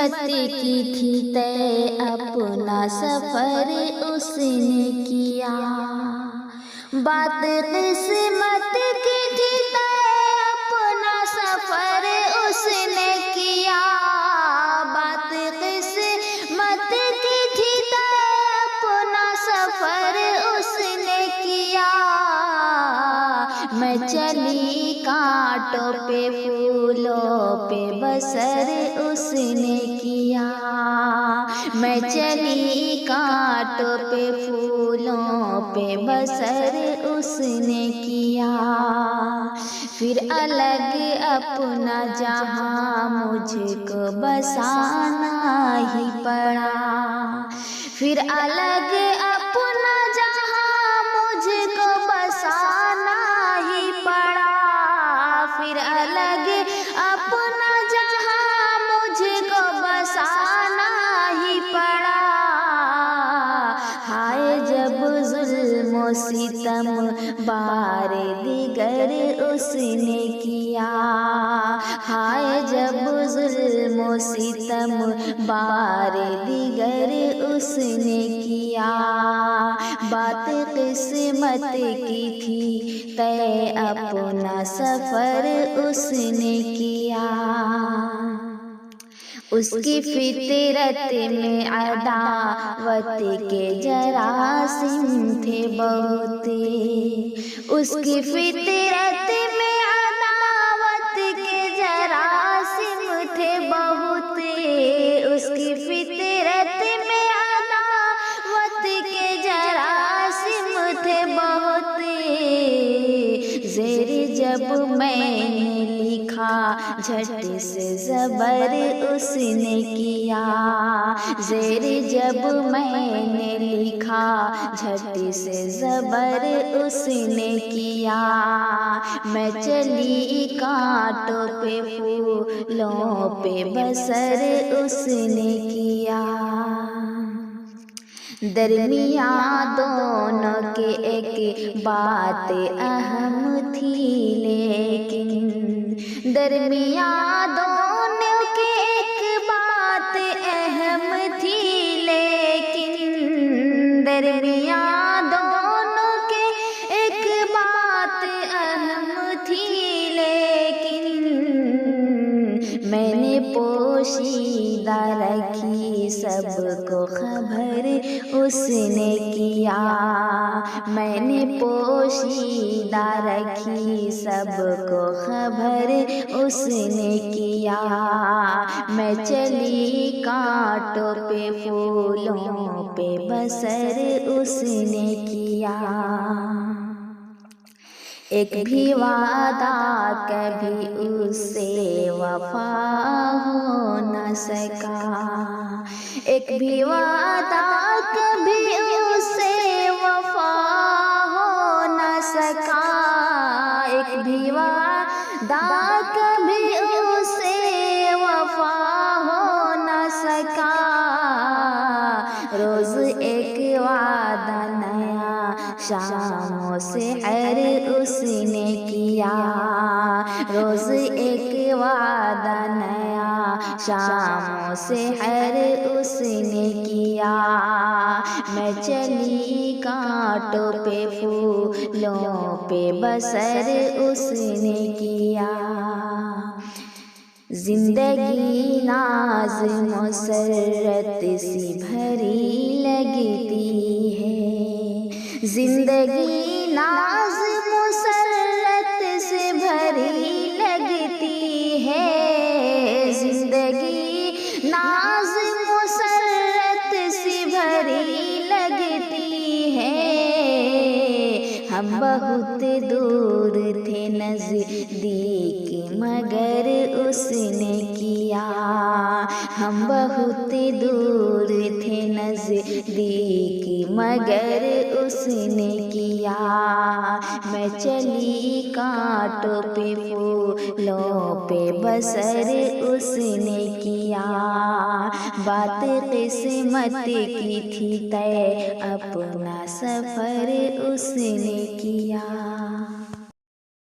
قسمت کی تھی طے اپنا سفر اس نے کیا، بات قسمت کی تھی طے اپنا سفر اس نے کیا، بات قسمت کی تھی طے اپنا سفر اس نے کیا، میں چلی کانٹوں پہ پھولوں پہ بسر اس نے کیا، میں چلی کانٹوں پہ پھولوں پہ بسر اس نے کیا، پھر الگ اپنا جہاں مجھ کو بسانا ہی پڑا، پھر الگ اپنا جہاں مجھ کو بسانا ہی پڑا، پھر الگ اپنا جہاں مجھ کو بسانا ہی پڑا، ہائے جب ظلم و ستم بار دیگر اس نے کیا، ہائے جب ظلم و ستم بار دیگر اس نے کیا، بات قسمت کی تھی طے اپنا سفر اس نے کیا، اس کی فطرت میں عداوت کے جراثیم تھے بہت، اس کی فطرت میں عداوت کے جراثیم تھے بہت، اس کی فطرت میں عداوت کے جراثیم تھے بہت، زیر جب میں نے لکھا جھٹ سے زبر اس نے کیا، زیر جب میں نے لکھا جھٹ سے زبر اس نے کیا، میں چلی کانٹوں پہ پھولوں پہ بسر اس نے کیا، درمیان دونوں کے ایک بات اہم تھی لیکن، درمیان دونوں کے ایک بات اہم تھی لیکن، درمیان دونوں کے ایک بات اہم تھی لیکن، میں نے پوشیدہ رکھی سب کو خبر اس نے کیا، میں نے پوشیدہ رکھی سب کو خبر اس نے کیا، میں چلی کانٹوں پہ پھولوں پہ بسر اس نے کیا، ایک بھی وعدہ کبھی اس سے وفا ہو نہ سکا، ایک بھی وعدہ کبھی اس سے وفا ہو نہ سکا، ایک بھی وعدہ کبھی اس سے وفا ہو نہ سکا، روز ایک وعدہ نیا شام و سحر اس نے کیا، روز ایک وعدہ نیا شام و سحر اس نے کیا، میں چلی کانٹوں پہ پھولوں پہ بسر اس نے کیا، زندگی ناز مسرت سی بھری لگتی ہے، زندگی ناز مسرت سے بھری لگتی ہے، زندگی ناز مسرت سے بھری لگتی ہے، ہم بہت دور تھے نزدیک مگر اس نے کیا، ہم بہت دور تھے نزدیک مگر اس نے کیا، میں چلی کانٹوں پہ پھولوں پہ بسر اس نے کیا، بات قسمت کی تھی طے اپنا سفر اس نے کیا۔